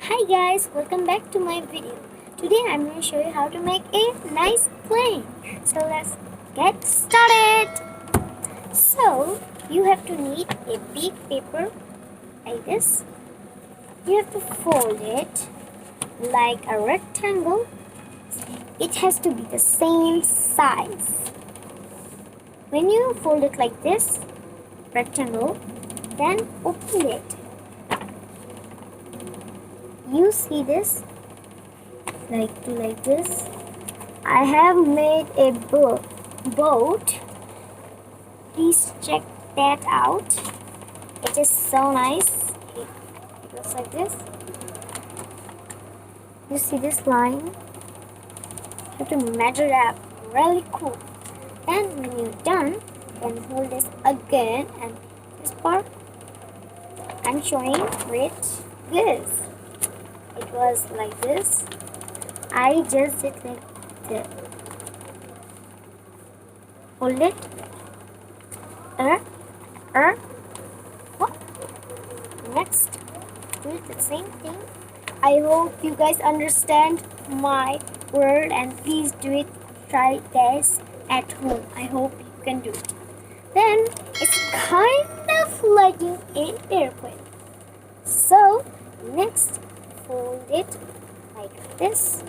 Hi guys, welcome back to my video. Today I'm going to show you how to make a nice plane. So let's get started. So you have to need a big paper like this. You have to fold it like a rectangle. It has to be the same size. When you fold it like this, rectangle, then open it. You see this like this. I have made a boat. Please check that out. It is so nice. It looks like this. You see this line? You have to measure up. Really cool. And when you're done, you can hold this again, and this part I'm showing with this. It was like this. I just did like this. Hold it. What? Next, do the same thing. I hope you guys understand my word, and please do it. Try this at home. I hope you can do it. Then it's kind of like an airplane. So next, fold it like this.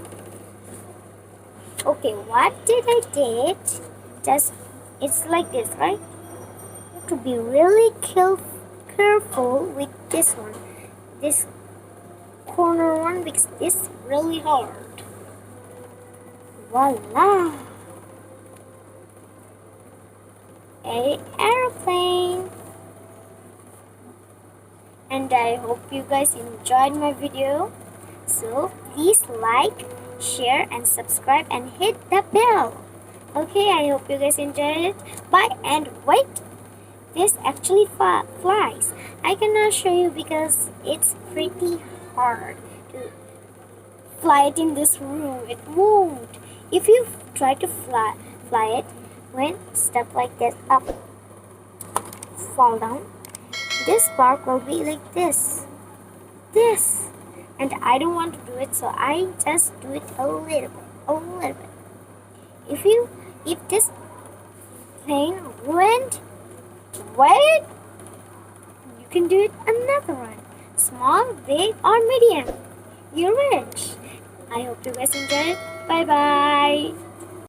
Okay, what did I did? Just it's like this, right? You have to be really careful with this one, this corner one, because it's really hard. Voila! A airplane. And I hope you guys enjoyed my video. So please like, share and subscribe and hit the bell. Okay, I hope you guys enjoyed it. Bye, and wait, this actually flies. I cannot show you because it's pretty hard to fly it in this room. It won't. If you try to fly it, when step like this up, fall down, this part will be like this, and I don't want to do it, so I just do it a little bit. If this plane went wide, you can do it another one, small, big or medium, your wish. I hope you guys enjoyed it. Bye bye.